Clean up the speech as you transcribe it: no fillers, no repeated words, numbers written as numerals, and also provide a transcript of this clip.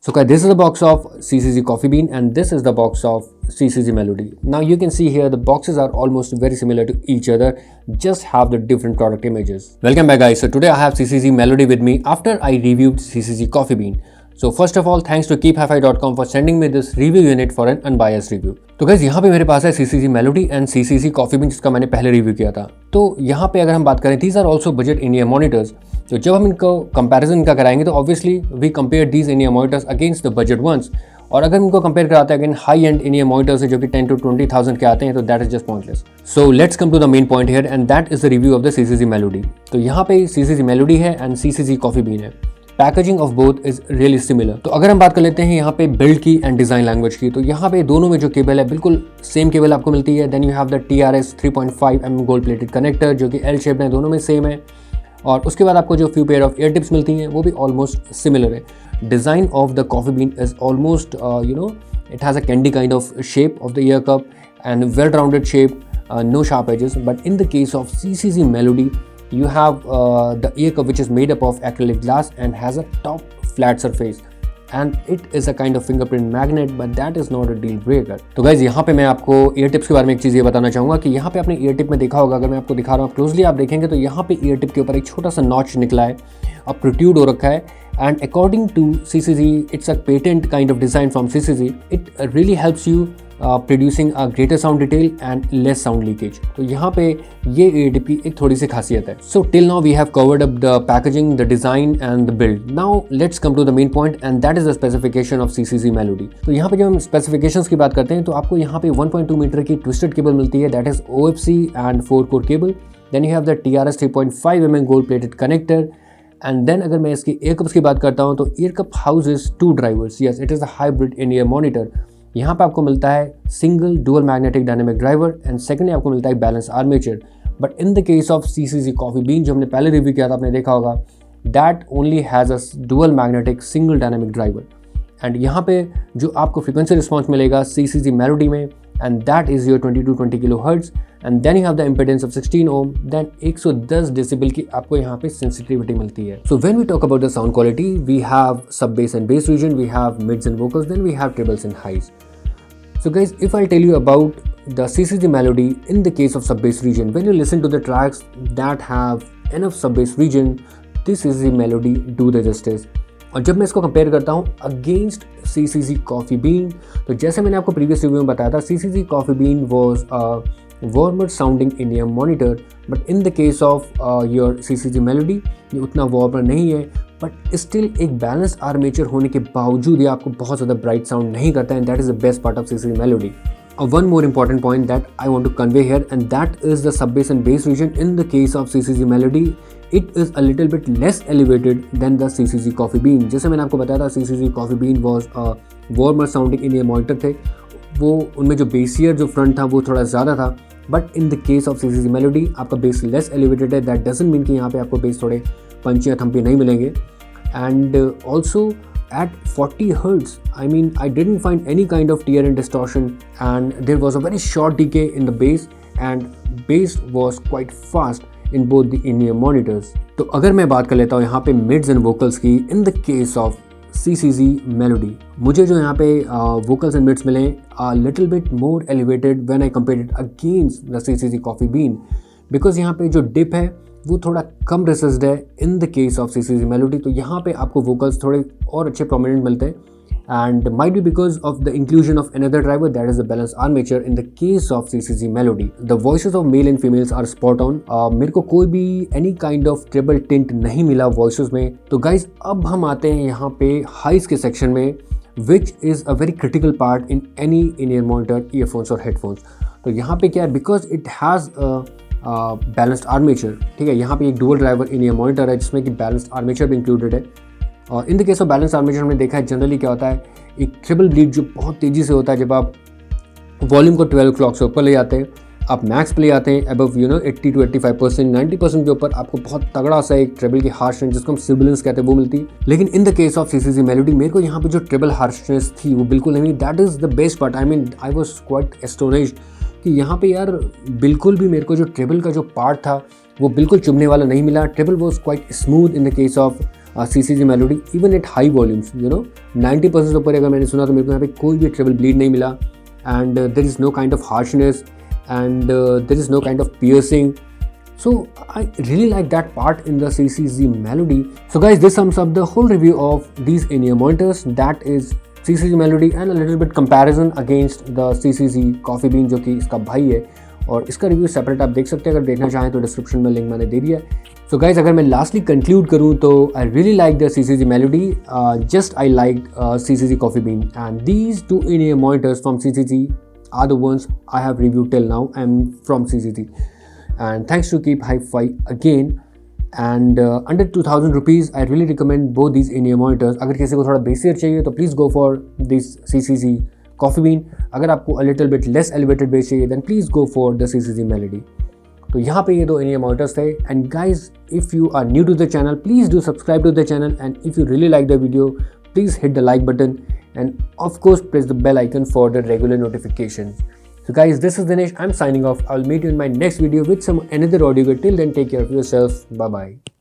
So guys, this is the box of CCZ Coffee Bean and this is the box of CCZ Melody. Now you can see here the boxes are almost very similar to each other, just have the different product images. Welcome back guys. So today I have CCZ Melody with me after I reviewed CCZ Coffee Bean. So first of all, thanks to keephifi.com for sending me this review unit for an unbiased review. तो guys यहाँ पे मेरे पास है CCZ Melody and CCZ Coffee Bean जिसका मैंने पहले review किया था. तो यहाँ पे अगर हम बात करें these are also budget in-ear monitors. तो जब हम इनको कंपैरिजन इनका कराएंगे तो obviously we compare these in ear monitors against the budget ones. और अगर इनको कंपेयर कराते हैं again high end in ear monitors जो कि 10 to 20,000 के आते हैं तो that is just pointless. So let's come to the main point here and that is the review of the CCZ Melody. तो यहाँ पे CCZ Melody है एंड CCZ Coffee Bean है. Packaging of both is really similar. तो अगर हम बात कर लेते हैं यहाँ पे बिल्ड की एंड डिजाइन लैंग्वेज की, तो यहाँ पे दोनों में जो केबल है बिल्कुल सेम केबल आपको मिलती है. Then you have the TRS 3.5mm gold plated connector जो कि L शेप में दोनों में सेम है. और उसके बाद आपको जो few pair of year tips मिलती हैं वो भी ऑलमोस्ट सिमिलर है. Design of the coffee bean is almost it has a candy kind of shape of the year cup and well rounded shape, no sharp edges. But in the case of CCZ Melody, you have the ear cup which is made up of acrylic glass and has a top flat surface. And it is a kind of fingerprint magnet, but that is not a deal breaker. तो guys यहाँ पे मैं आपको year tips के बारे में एक चीज़ ये बताना चाहूँगा कि यहाँ पे आपने ईयर टिप में देखा होगा, अगर मैं आपको दिखा रहा हूँ क्लोजली आप देखेंगे तो यहाँ पे ईयर टिप के ऊपर एक छोटा सा नॉच निकला है और प्रोट्रूड हो रखा है. And according to CCZ, it's a patent kind of design from CCZ. It really helps you producing a greater sound detail and less sound leakage. तो यहाँ पे ये ईयर टिप की एक थोड़ी सी खासियत है. So till now we have covered up the packaging, the design and the build. Now let's come to the main point and that is the specification of CCZ Melody. तो यहाँ पे जब हम स्पेसिफिकेशंस की बात करते हैं तो आपको यहाँ पे 1.2 मीटर की ट्विस्टेड केबल मिलती है, that is OFC and 4 core cable. Then you have the TRS 3.5mm gold plated connector. And then अगर मैं इसकी ईयर कप्स की बात करता हूँ तो year cup houses 2 drivers. Yes, it is a hybrid in year monitor. यहाँ पे आपको मिलता है single dual magnetic dynamic driver and secondly आपको मिलता है balance armature. But in the case of CCZ Coffee Bean जो हमने पहले रिव्यू किया था आपने देखा होगा, that only has a dual magnetic single dynamic driver. And यहाँ पे जो आपको फ्रिक्वेंसी रिस्पॉन्स मिलेगा CCZ Melody में, and that is your 20 to 20 kilohertz. and then you have the impedance of 16 ohm. then 110 decibel की आपको यहाँ पे sensitivity मिलती है. So when we talk about the sound quality, we have sub bass and bass region, we have mids and vocals, then we have trebles and highs. So guys, if I'll tell you about the CCZ Melody in the case of sub bass region, when you listen to the tracks that have enough sub bass region, this CCZ Melody do the justice. और जब मैं इसको compare करता हूँ against CCZ Coffee Bean, तो जैसे मैंने आपको प्रीवियस रिव्यू में बताया था, CCZ Coffee Bean was a warmer sounding in-ear monitor, but in the case of your CCZ Melody ये उतना वार्मर नहीं है, बट स्टिल एक बैलेंस्ड आर्मेचर होने के बावजूद ये आपको बहुत ज़्यादा ब्राइट साउंड नहीं करता है. And that is the best part of CCZ Melody. One more important point that I want to convey here, and that is the sub bass and bass region. In the case of CCZ Melody, it is a little bit less elevated than the CCZ Coffee Bean. जैसे मैंने आपको बताया था CCZ Coffee Bean was a warmer sounding in-ear monitor थे, वो उनमें जो बेसियर जो फ्रंट था वो थोड़ा ज़्यादा था. But in the case of CCZ Melody आपका बेस लेस एलिवेटेड है. दैट डजंट मीन कि यहाँ पे आपको बेस थोड़े पंची या थम्पी नहीं मिलेंगे. And also at 40 Hz, I mean, I didn't find any kind of tear and distortion, and there was a very short decay in the bass, and bass was quite fast in both the in-ear monitors. तो अगर मैं बात कर लेता हूँ यहाँ पे mids and vocals की, in the case of CCZ Melody, मुझे जो यहाँ पे vocals and mids मिले a little bit more elevated when I compared it against the CCZ Coffee Bean, because यहाँ पे जो dip है वो थोड़ा कम रेसिस्ड है इन the case of CCZ Melody. तो यहाँ पे आपको वोकल्स थोड़े और अच्छे प्रोमिनेंट मिलते हैं, and might be because of the inclusion of another driver that is the balance armature in the case of CCZ Melody. The voices of male and females are spot on. मेरे को कोई भी any kind of treble tint नहीं मिला voices में. तो guys अब हम आते हैं यहाँ पे हाइज के सेक्शन में, which is a very critical part in any in ear monitor, earphones और हेडफोन्स. तो यहाँ पे क्या है, because it has balanced armature. ठीक है, यहाँ पे एक डुअल ड्राइवर इन-ईयर मॉनिटर है जिसमें कि बैलेंस्ड आर्मेचर भी इंक्लूडेड है. और इन the case of balance armature हमने देखा है जनरली क्या होता है, एक ट्रिपल ब्लीड जो बहुत तेज़ी से होता है जब आप वॉल्यूम को 12 क्लॉक से ऊपर ले जाते हैं, आप मैक्स पे ले जाते हैं अबव 80 to 85%, 90% के ऊपर आपको बहुत तगड़ा सा एक ट्रिबल की हार्शनेस जिसको हम सिबिलेंस कहते हैं वो मिलती है. लेकिन इन the case of CCZ Melody मेरे को यहाँ पे जो ट्रिबल हार्शनेस थी वो बिल्कुल नहीं. That is the best part. I mean I was quite astonished कि यहाँ पे यार बिल्कुल भी मेरे को जो ट्रिबल का जो पार्ट था वो बिल्कुल चुभने वाला नहीं मिला. Treble was quite smooth in the case of CCG Melody even at high volumes, 90% से ऊपर अगर मैंने सुना तो मेरे को यहाँ पे कोई भी treble bleed नहीं मिला, and there is no kind of harshness, and there is no kind of piercing. So I really like that part in the CCG Melody. So guys, this sums up the whole review of these in-ear monitors, that is CCG Melody and a little bit comparison against the CCG Coffee Bean जो कि इसका भाई है, और इसका review separate आप देख सकते हैं, अगर देखना चाहें तो डिस्क्रिप्शन में लिंक मैंने दे दिया है. सो गाइज, अगर मैं लास्टली कंक्लूड करूँ तो I really like the CCG Melody, just I like CCG Coffee Bean, and these two in-ear monitors from CCG are the ones I have reviewed till now. I'm from CCG, and thanks to Keep Hi-Fi again, and under 2000 rupees I really recommend both these in-ear monitors. अगर किसी को थोड़ा बेसियर चाहिए तो please go for this CCG Coffee Bean. अगर आपको a little bit less elevated bass चाहिए then please go for the CCG Melody. तो यहाँ पे ये दो in-ear monitors थे. And guys, if you are new to the channel, please do subscribe to the channel, and if you really like the video, please hit the like button, and of course press the bell icon for the regular notifications. So guys, this is Dinesh. I'm signing off. I'll meet you in my next video with some another audio guide. Till then, take care of yourself. Bye bye.